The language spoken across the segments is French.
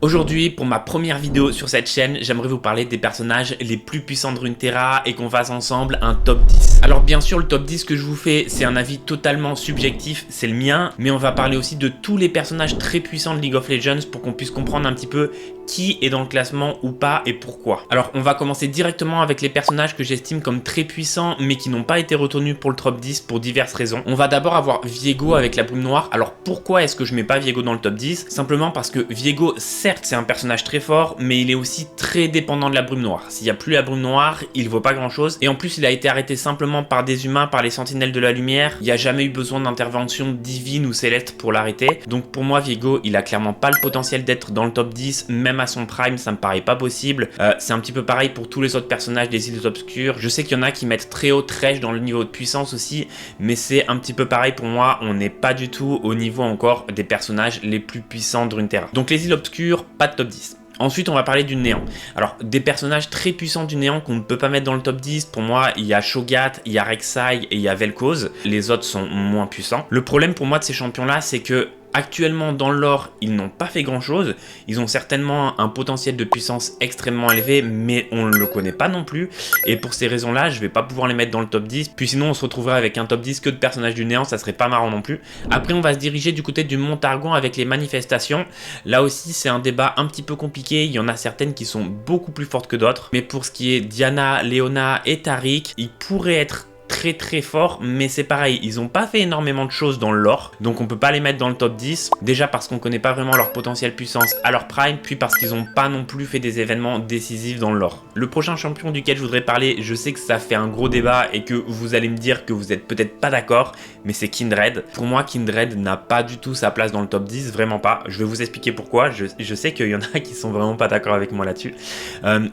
Aujourd'hui, pour ma première vidéo sur cette chaîne, j'aimerais vous parler des personnages les plus puissants de Runeterra et qu'on fasse ensemble un top 10. Alors bien sûr, le top 10 que je vous fais, c'est un avis totalement subjectif, c'est le mien, mais on va parler aussi de tous les personnages très puissants de League of Legends pour qu'on puisse comprendre un petit peu qui est dans le classement ou pas et pourquoi. Alors on va commencer directement avec les personnages que j'estime comme très puissants mais qui n'ont pas été retenus pour le top 10 pour diverses raisons. On va d'abord avoir Viego avec la brume noire. Alors pourquoi est-ce que je mets pas Viego dans le top 10? Simplement parce que Viego, certes c'est un personnage très fort, mais il est aussi très dépendant de la brume noire. S'il n'y a plus la brume noire, il vaut pas grand chose. Et en plus il a été arrêté simplement par des humains, par les sentinelles de la lumière. Il n'y a jamais eu besoin d'intervention divine ou céleste pour l'arrêter. Donc pour moi Viego, il a clairement pas le potentiel d'être dans le top 10, même à son prime, ça me paraît pas possible. C'est un petit peu pareil pour tous les autres personnages des îles obscures. Je sais qu'il y en a qui mettent très haut Thresh dans le niveau de puissance aussi, mais c'est un petit peu pareil pour moi. On n'est pas du tout au niveau encore des personnages les plus puissants de Runeterra. Donc les îles obscures, pas de top 10. Ensuite, on va parler du néant. Alors, des personnages très puissants du néant qu'on ne peut pas mettre dans le top 10, pour moi, il y a Shogat, il y a Rek'Sai et il y a Vel'Koz. Les autres sont moins puissants. Le problème pour moi de ces champions-là, c'est que actuellement dans le lore, ils n'ont pas fait grand chose. Ils ont certainement un potentiel de puissance extrêmement élevé, mais on ne le connaît pas non plus. Et pour ces raisons-là, je vais pas pouvoir les mettre dans le top 10. Puis sinon, on se retrouverait avec un top 10 que de personnages du néant, ça serait pas marrant non plus. Après, on va se diriger du côté du Montargon avec les manifestations. Là aussi, c'est un débat un petit peu compliqué. Il y en a certaines qui sont beaucoup plus fortes que d'autres. Mais pour ce qui est Diana, Leona et Taric, ils pourraient être très fort, mais c'est pareil, ils ont pas fait énormément de choses dans le lore, donc on peut pas les mettre dans le top 10, déjà parce qu'on connaît pas vraiment leur potentiel puissance à leur prime, puis parce qu'ils ont pas non plus fait des événements décisifs dans le lore. Le prochain champion duquel je voudrais parler, je sais que ça fait un gros débat et que vous allez me dire que vous êtes peut-être pas d'accord, mais c'est Kindred. Pour moi, Kindred n'a pas du tout sa place dans le top 10, vraiment pas. Je vais vous expliquer pourquoi, je sais qu'il y en a qui sont vraiment pas d'accord avec moi là-dessus.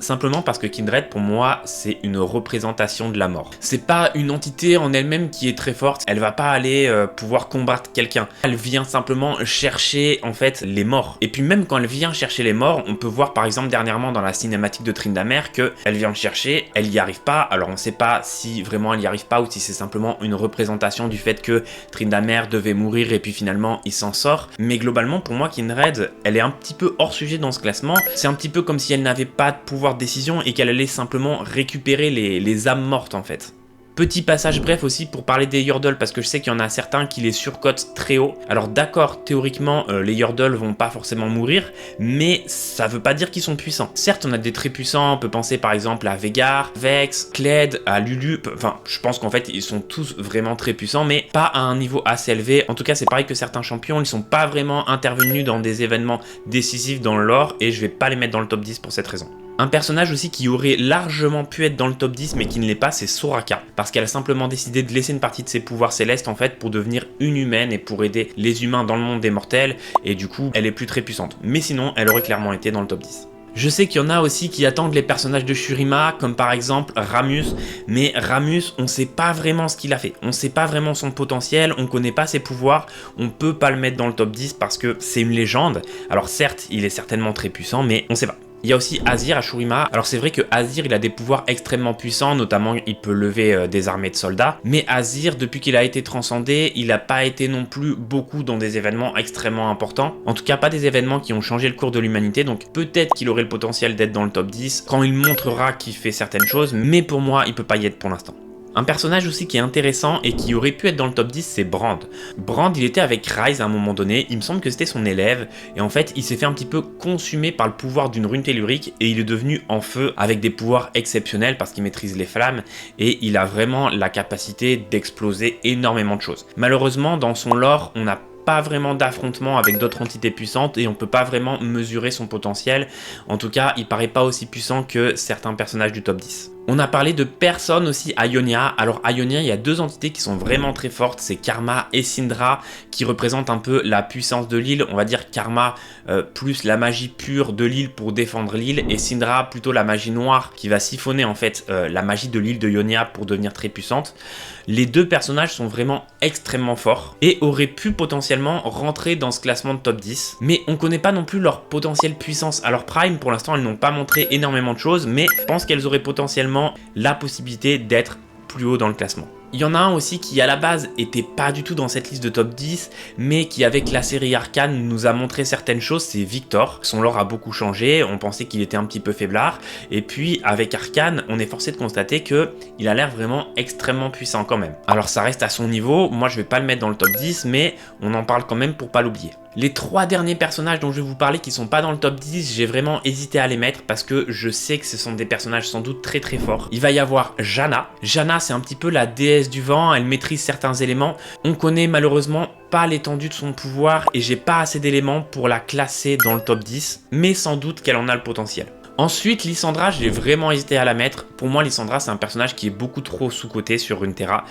Simplement parce que Kindred, pour moi, c'est une représentation de la mort. C'est pas une entité en elle-même qui est très forte, elle va pas aller pouvoir combattre quelqu'un. Elle vient simplement chercher en fait les morts. Et puis même quand elle vient chercher les morts, on peut voir par exemple dernièrement dans la cinématique de Tryndamere que elle vient le chercher, elle y arrive pas. Alors on sait pas si vraiment elle y arrive pas ou si c'est simplement une représentation du fait que Tryndamere devait mourir et puis finalement il s'en sort. Mais globalement pour moi Kindred, elle est un petit peu hors sujet dans ce classement. C'est un petit peu comme si elle n'avait pas de pouvoir de décision et qu'elle allait simplement récupérer les âmes mortes en fait. Petit passage bref aussi pour parler des Yordles parce que je sais qu'il y en a certains qui les surcotent très haut. Alors d'accord, théoriquement les Yordles vont pas forcément mourir, mais ça veut pas dire qu'ils sont puissants. Certes on a des très puissants, on peut penser par exemple à Veigar, Vex, Kled, à Lulu, enfin je pense qu'en fait ils sont tous vraiment très puissants mais pas à un niveau assez élevé. En tout cas c'est pareil que certains champions, ils sont pas vraiment intervenus dans des événements décisifs dans le lore et je vais pas les mettre dans le top 10 pour cette raison. Un personnage aussi qui aurait largement pu être dans le top 10 mais qui ne l'est pas, c'est Soraka. Parce qu'elle a simplement décidé de laisser une partie de ses pouvoirs célestes en fait pour devenir une humaine et pour aider les humains dans le monde des mortels. Et du coup, elle est plus très puissante. Mais sinon, elle aurait clairement été dans le top 10. Je sais qu'il y en a aussi qui attendent les personnages de Shurima, comme par exemple Rammus, mais Rammus, on sait pas vraiment ce qu'il a fait, on sait pas vraiment son potentiel, on connaît pas ses pouvoirs, on peut pas le mettre dans le top 10 parce que c'est une légende. Alors certes, il est certainement très puissant, mais on sait pas. Il y a aussi Azir à Shurima. Alors c'est vrai que Azir il a des pouvoirs extrêmement puissants, notamment il peut lever des armées de soldats. Mais Azir, depuis qu'il a été transcendé, il n'a pas été non plus beaucoup dans des événements extrêmement importants. En tout cas pas des événements qui ont changé le cours de l'humanité. Donc peut-être qu'il aurait le potentiel d'être dans le top 10 quand il montrera qu'il fait certaines choses. Mais pour moi il peut pas y être pour l'instant. Un personnage aussi qui est intéressant et qui aurait pu être dans le top 10, c'est Brand. Brand, il était avec Ryze à un moment donné, il me semble que c'était son élève, et en fait, il s'est fait un petit peu consumer par le pouvoir d'une rune tellurique, et il est devenu en feu avec des pouvoirs exceptionnels parce qu'il maîtrise les flammes, et il a vraiment la capacité d'exploser énormément de choses. Malheureusement, dans son lore, on n'a pas vraiment d'affrontement avec d'autres entités puissantes et on peut pas vraiment mesurer son potentiel. En tout cas, il paraît pas aussi puissant que certains personnages du top 10. On a parlé de personnes aussi à Ionia. Alors à Ionia, il y a deux entités qui sont vraiment très fortes, c'est Karma et Syndra qui représentent un peu la puissance de l'île. On va dire Karma plus la magie pure de l'île pour défendre l'île et Syndra plutôt la magie noire qui va siphonner en fait la magie de l'île de Ionia pour devenir très puissante. Les deux personnages sont vraiment extrêmement forts et auraient pu potentiellement rentrer dans ce classement de top 10. Mais on connaît pas non plus leur potentiel puissance à leur prime. Pour l'instant, elles n'ont pas montré énormément de choses, mais je pense qu'elles auraient potentiellement la possibilité d'être plus haut dans le classement. Il y en a un aussi qui à la base était pas du tout dans cette liste de top 10, mais qui avec la série Arcane nous a montré certaines choses, c'est Victor. Son lore a beaucoup changé, on pensait qu'il était un petit peu faiblard, et puis avec Arcane, on est forcé de constater que il a l'air vraiment extrêmement puissant quand même. Alors ça reste à son niveau, moi je vais pas le mettre dans le top 10, mais on en parle quand même pour pas l'oublier. Les 3 derniers personnages dont je vais vous parler qui sont pas dans le top 10, j'ai vraiment hésité à les mettre parce que je sais que ce sont des personnages sans doute très très forts. Il va y avoir Janna. Janna, c'est un petit peu la déesse du vent, elle maîtrise certains éléments. On connaît malheureusement pas l'étendue de son pouvoir et j'ai pas assez d'éléments pour la classer dans le top 10, mais sans doute qu'elle en a le potentiel. Ensuite, Lysandra, j'ai vraiment hésité à la mettre. Pour moi, Lysandra, c'est un personnage qui est beaucoup trop sous-coté sur Runeterra.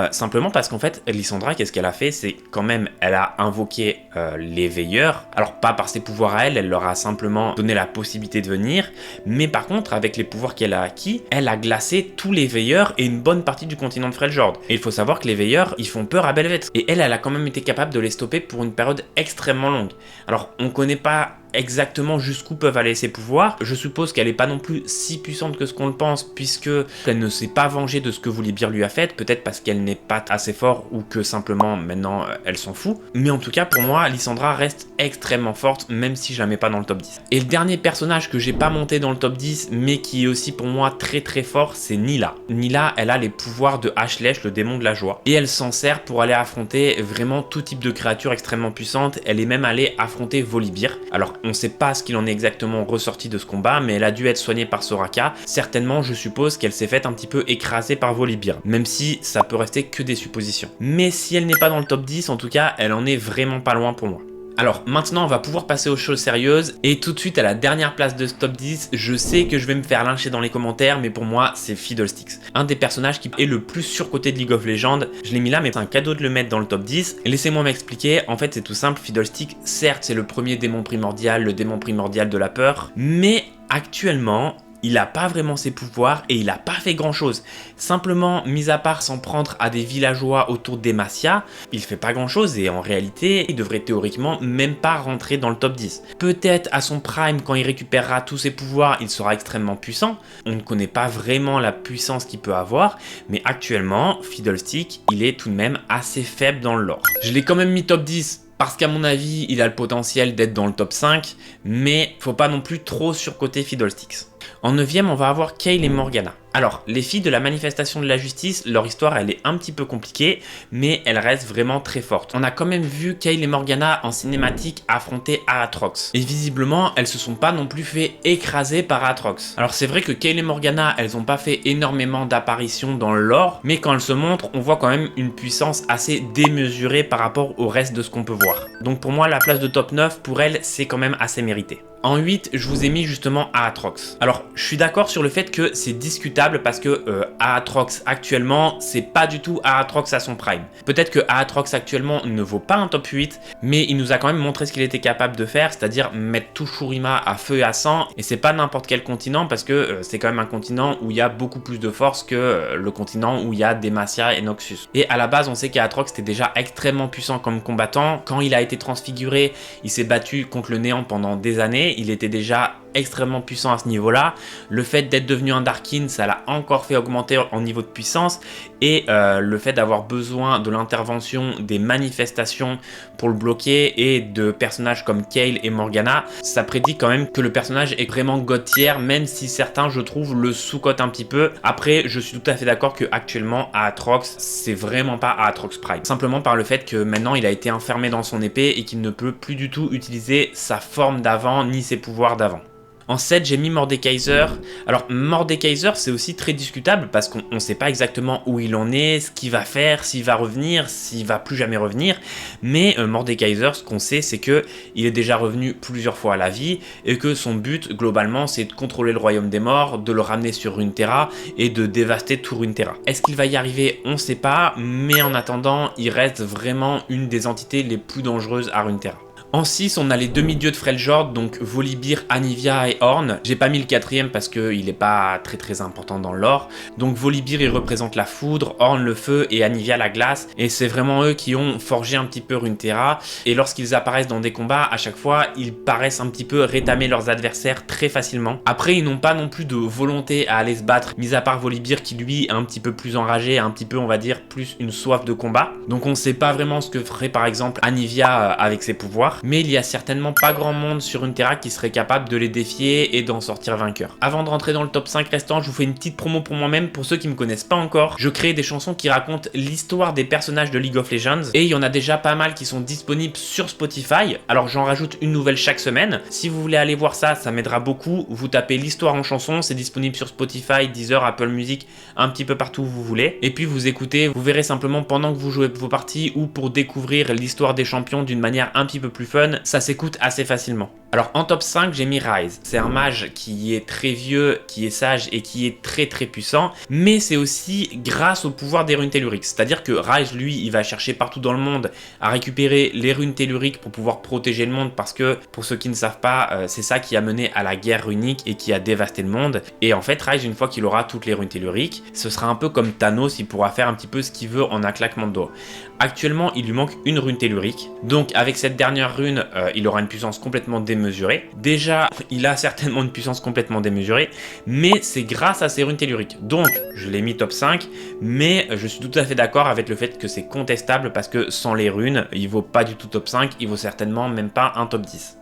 Simplement parce qu'en fait, Lysandra, qu'est-ce qu'elle a fait? C'est quand même, elle a invoqué les veilleurs. Alors, pas par ses pouvoirs à elle, elle leur a simplement donné la possibilité de venir. Mais par contre, avec les pouvoirs qu'elle a acquis, elle a glacé tous les veilleurs et une bonne partie du continent de Freljord. Et il faut savoir que les veilleurs, ils font peur à Belveth. Et elle a quand même été capable de les stopper pour une période extrêmement longue. Alors, on connaît pas exactement jusqu'où peuvent aller ses pouvoirs. Je suppose qu'elle n'est pas non plus si puissante que ce qu'on le pense, puisque elle ne s'est pas vengée de ce que Volibear lui a fait, peut-être parce qu'elle n'est pas assez forte ou que simplement maintenant elle s'en fout. Mais en tout cas pour moi, Lysandra reste extrêmement forte, même si je la mets pas dans le top 10. Et le dernier personnage que j'ai pas monté dans le top 10, mais qui est aussi pour moi très très fort, c'est Nilah. Nilah, elle a les pouvoirs de Ashlech, le démon de la joie, et elle s'en sert pour aller affronter vraiment tout type de créatures extrêmement puissantes. Elle est même allée affronter Volibear. Alors on ne sait pas ce qu'il en est exactement ressorti de ce combat, mais elle a dû être soignée par Soraka. Certainement, je suppose qu'elle s'est faite un petit peu écraser par Volibear, même si ça peut rester que des suppositions. Mais si elle n'est pas dans le top 10, en tout cas, elle en est vraiment pas loin pour moi. Alors maintenant on va pouvoir passer aux choses sérieuses et tout de suite à la dernière place de ce top 10, je sais que je vais me faire lyncher dans les commentaires mais pour moi c'est Fiddlesticks. Un des personnages qui est le plus surcoté de League of Legends, je l'ai mis là mais c'est un cadeau de le mettre dans le top 10. Et laissez-moi m'expliquer, en fait c'est tout simple, Fiddlesticks certes c'est le premier démon primordial, le démon primordial de la peur, mais actuellement il n'a pas vraiment ses pouvoirs et il n'a pas fait grand chose. Simplement, mis à part s'en prendre à des villageois autour d'Demacia, il fait pas grand chose et en réalité, il devrait théoriquement même pas rentrer dans le top 10. Peut-être à son prime, quand il récupérera tous ses pouvoirs, il sera extrêmement puissant. On ne connaît pas vraiment la puissance qu'il peut avoir, mais actuellement, Fiddlestick, il est tout de même assez faible dans le lore. Je l'ai quand même mis top 10. Parce qu'à mon avis, il a le potentiel d'être dans le top 5, mais faut pas non plus trop surcoter Fiddlesticks. En 9ème, on va avoir Kayle et Morgana. Alors, les filles de la manifestation de la justice, leur histoire elle est un petit peu compliquée, mais elle reste vraiment très forte. On a quand même vu Kayle et Morgana en cinématique affronter Aatrox. Et visiblement, elles se sont pas non plus fait écraser par Aatrox. Alors c'est vrai que Kayle et Morgana, elles ont pas fait énormément d'apparitions dans le lore, mais quand elles se montrent, on voit quand même une puissance assez démesurée par rapport au reste de ce qu'on peut voir. Donc pour moi, la place de top 9, pour elles, c'est quand même assez mérité. En 8, je vous ai mis justement Aatrox. Alors, je suis d'accord sur le fait que c'est discutable parce que Aatrox actuellement, c'est pas du tout Aatrox à son prime. Peut-être que Aatrox actuellement ne vaut pas un top 8, mais il nous a quand même montré ce qu'il était capable de faire, c'est-à-dire mettre tout Shurima à feu et à sang, et c'est pas n'importe quel continent parce que c'est quand même un continent où il y a beaucoup plus de force que le continent où il y a Demacia et Noxus. Et à la base, on sait qu'Aatrox était déjà extrêmement puissant comme combattant. Quand il a été transfiguré, il s'est battu contre le néant pendant des années. Il était déjà extrêmement puissant à ce niveau-là. Le fait d'être devenu un Darkin, ça l'a encore fait augmenter en niveau de puissance. Et le fait d'avoir besoin de l'intervention des manifestations pour le bloquer et de personnages comme Kayle et Morgana, ça prédit quand même que le personnage est vraiment god tier, même si certains, je trouve, le sous-cotent un petit peu. Après, je suis tout à fait d'accord que actuellement Aatrox, c'est vraiment pas Aatrox Prime. Simplement par le fait que maintenant, il a été enfermé dans son épée et qu'il ne peut plus du tout utiliser sa forme d'avant ni ses pouvoirs d'avant. En 7, j'ai mis Mordekaiser. Alors, Mordekaiser, c'est aussi très discutable parce qu'on ne sait pas exactement où il en est, ce qu'il va faire, s'il va revenir, s'il va plus jamais revenir. Mais Mordekaiser, ce qu'on sait, c'est qu'il est déjà revenu plusieurs fois à la vie et que son but, globalement, c'est de contrôler le royaume des morts, de le ramener sur Runeterra et de dévaster tout Runeterra. Est-ce qu'il va y arriver? On ne sait pas, mais en attendant, il reste vraiment une des entités les plus dangereuses à Runeterra. En 6, on a les demi-dieux de Freljord, donc Volibear, Anivia et Ornn. J'ai pas mis le quatrième parce qu'il est pas très important dans le lore. Donc Volibear, il représente la foudre, Ornn le feu et Anivia la glace. Et c'est vraiment eux qui ont forgé un petit peu Runeterra. Et lorsqu'ils apparaissent dans des combats, à chaque fois, ils paraissent un petit peu rétamer leurs adversaires très facilement. Après, ils n'ont pas non plus de volonté à aller se battre, mis à part Volibear qui lui est un petit peu plus enragé, un petit peu, on va dire, plus une soif de combat. Donc on sait pas vraiment ce que ferait par exemple Anivia avec ses pouvoirs. Mais il y a certainement pas grand monde sur Runeterra qui serait capable de les défier et d'en sortir vainqueur. Avant de rentrer dans le top 5 restant, je vous fais une petite promo pour moi-même. Pour ceux qui me connaissent pas encore, je crée des chansons qui racontent l'histoire des personnages de League of Legends et il y en a déjà pas mal qui sont disponibles sur Spotify. Alors j'en rajoute une nouvelle chaque semaine. Si vous voulez aller voir ça, ça m'aidera beaucoup. Vous tapez l'histoire en chanson, c'est disponible sur Spotify, Deezer, Apple Music, un petit peu partout où vous voulez. Et puis vous écoutez, vous verrez simplement pendant que vous jouez vos parties ou pour découvrir l'histoire des champions d'une manière un petit peu plus fun, ça s'écoute assez facilement. Alors en top 5, j'ai mis Ryze. C'est un mage qui est très vieux, qui est sage et qui est très puissant, mais c'est aussi grâce au pouvoir des runes telluriques. C'est-à-dire que Ryze, lui, il va chercher partout dans le monde à récupérer les runes telluriques pour pouvoir protéger le monde parce que, pour ceux qui ne savent pas, c'est ça qui a mené à la guerre runique et qui a dévasté le monde. Et en fait, Ryze, une fois qu'il aura toutes les runes telluriques, ce sera un peu comme Thanos, il pourra faire un petit peu ce qu'il veut en un claquement de doigts. Actuellement, il lui manque une rune tellurique. Donc avec cette dernière rune, il aura une puissance complètement démesurée. Déjà, il a certainement une puissance complètement démesurée, mais c'est grâce à ces runes telluriques. Donc, je l'ai mis top 5, mais je suis tout à fait d'accord avec le fait que c'est contestable parce que sans les runes, il vaut pas du tout top 5, il vaut certainement même pas un top 10.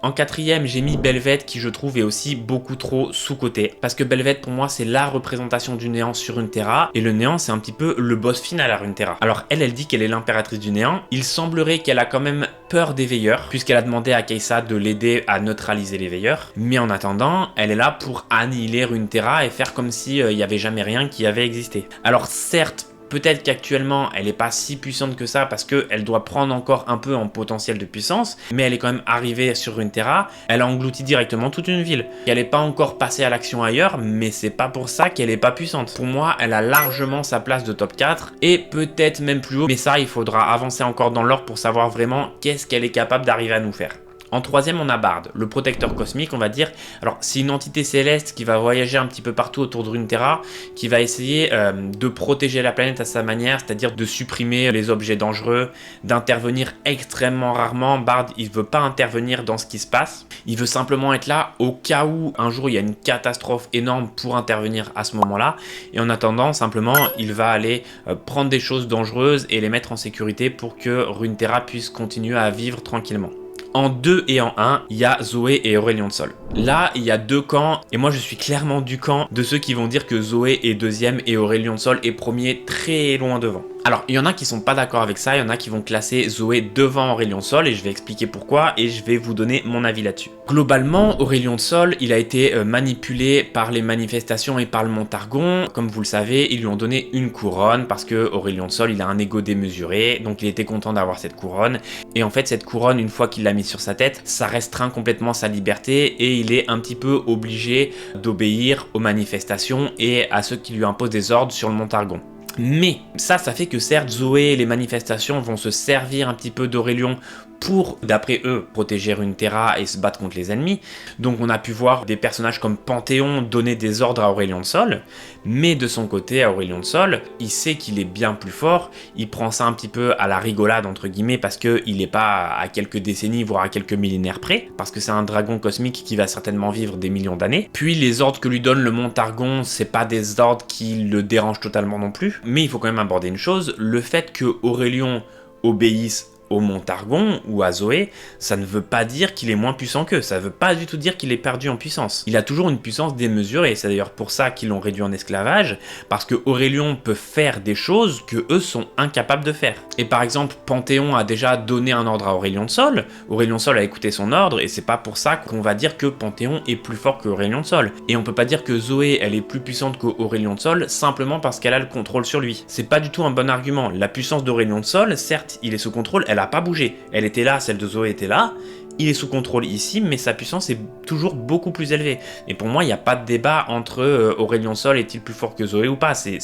En quatrième, j'ai mis Bel'Veth qui je trouve est aussi beaucoup trop sous-coté. Parce que Bel'Veth pour moi c'est la représentation du néant sur Runeterra. Et le néant c'est un petit peu le boss final à Runeterra. Alors elle dit qu'elle est l'impératrice du néant. Il semblerait qu'elle a quand même peur des veilleurs. Puisqu'elle a demandé à Kai'Sa de l'aider à neutraliser les veilleurs. Mais en attendant, elle est là pour annihiler Runeterra et faire comme si il n'y avait jamais rien qui avait existé. Alors certes, peut-être qu'actuellement, elle n'est pas si puissante que ça parce qu'elle doit prendre encore un peu en potentiel de puissance, mais elle est quand même arrivée sur Runeterra, elle a englouti directement toute une ville. Elle n'est pas encore passée à l'action ailleurs, mais c'est pas pour ça qu'elle n'est pas puissante. Pour moi, elle a largement sa place de top 4 et peut-être même plus haut, mais ça, il faudra avancer encore dans l'ordre pour savoir vraiment qu'est-ce qu'elle est capable d'arriver à nous faire. En troisième, on a Bard, le protecteur cosmique, on va dire. Alors, c'est une entité céleste qui va voyager un petit peu partout autour de Runeterra, qui va essayer de protéger la planète à sa manière, c'est-à-dire de supprimer les objets dangereux, d'intervenir extrêmement rarement. Bard, il veut pas intervenir dans ce qui se passe. Il veut simplement être là au cas où un jour il y a une catastrophe énorme pour intervenir à ce moment-là. Et en attendant, simplement, il va aller prendre des choses dangereuses et les mettre en sécurité pour que Runeterra puisse continuer à vivre tranquillement. En 2 et en 1, il y a Zoé et Aurelion Sol. Là, il y a deux camps, et moi je suis clairement du camp de ceux qui vont dire que Zoé est deuxième et Aurelion Sol est premier très loin devant. Alors, il y en a qui sont pas d'accord avec ça, il y en a qui vont classer Zoé devant Aurelion Sol, et je vais expliquer pourquoi, et je vais vous donner mon avis là-dessus. Globalement, Aurelion Sol, il a été manipulé par les manifestations et par le Montargon. Comme vous le savez, ils lui ont donné une couronne, parce que Aurelion Sol, il a un ego démesuré, donc il était content d'avoir cette couronne. Et en fait, cette couronne, une fois qu'il l'a mise sur sa tête, ça restreint complètement sa liberté, et il est un petit peu obligé d'obéir aux manifestations et à ceux qui lui imposent des ordres sur le Montargon. Mais ça fait que certes Zoé et les manifestations vont se servir un petit peu d'Aurelion pour, d'après eux, protéger Runeterra et se battre contre les ennemis. Donc on a pu voir des personnages comme Panthéon donner des ordres à Aurelion Sol, mais de son côté, Aurelion Sol, il sait qu'il est bien plus fort, il prend ça un petit peu à la rigolade entre guillemets parce qu'il n'est pas à quelques décennies voire à quelques millénaires près, parce que c'est un dragon cosmique qui va certainement vivre des millions d'années. Puis les ordres que lui donne le Montargon, c'est pas des ordres qui le dérangent totalement non plus, mais il faut quand même aborder une chose, le fait que Aurelion obéisse au Montargon ou à Zoé, ça ne veut pas dire qu'il est moins puissant qu'eux, ça veut pas du tout dire qu'il est perdu en puissance. Il a toujours une puissance démesurée, c'est d'ailleurs pour ça qu'ils l'ont réduit en esclavage, parce que Aurelion peut faire des choses que eux sont incapables de faire. Et par exemple, Panthéon a déjà donné un ordre à Aurelion Sol a écouté son ordre, et c'est pas pour ça qu'on va dire que Panthéon est plus fort que Aurelion Sol. Et on peut pas dire que Zoé, elle est plus puissante qu'Aurelion Sol, simplement parce qu'elle a le contrôle sur lui. C'est pas du tout un bon argument. La puissance d'Aurelion Sol, certes, il est sous contrôle, elle a pas bougé. Elle était là, celle de Zoé était là, il est sous contrôle ici, mais sa puissance est toujours beaucoup plus élevée. Et pour moi, il n'y a pas de débat entre Aurelion Sol est-il plus fort que Zoé ou pas, c'est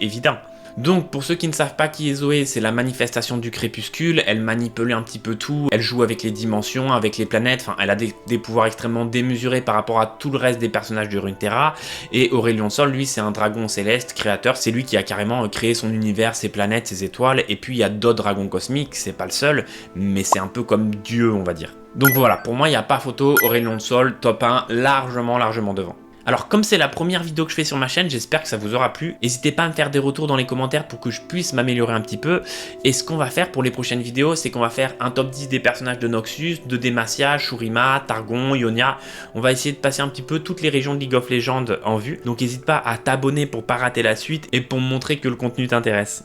évident. Donc pour ceux qui ne savent pas qui est Zoé, c'est la manifestation du crépuscule, elle manipule un petit peu tout, elle joue avec les dimensions, avec les planètes, enfin elle a des pouvoirs extrêmement démesurés par rapport à tout le reste des personnages de Runeterra, et Aurelion Sol, lui c'est un dragon céleste, créateur, c'est lui qui a carrément créé son univers, ses planètes, ses étoiles, et puis il y a d'autres dragons cosmiques, c'est pas le seul, mais c'est un peu comme Dieu on va dire. Donc voilà, pour moi il n'y a pas photo, Aurelion Sol, top 1, largement devant. Alors comme c'est la première vidéo que je fais sur ma chaîne, j'espère que ça vous aura plu. N'hésitez pas à me faire des retours dans les commentaires pour que je puisse m'améliorer un petit peu. Et ce qu'on va faire pour les prochaines vidéos, c'est qu'on va faire un top 10 des personnages de Noxus, de Demacia, Shurima, Targon, Ionia. On va essayer de passer un petit peu toutes les régions de League of Legends en vue. Donc n'hésite pas à t'abonner pour pas rater la suite et pour me montrer que le contenu t'intéresse.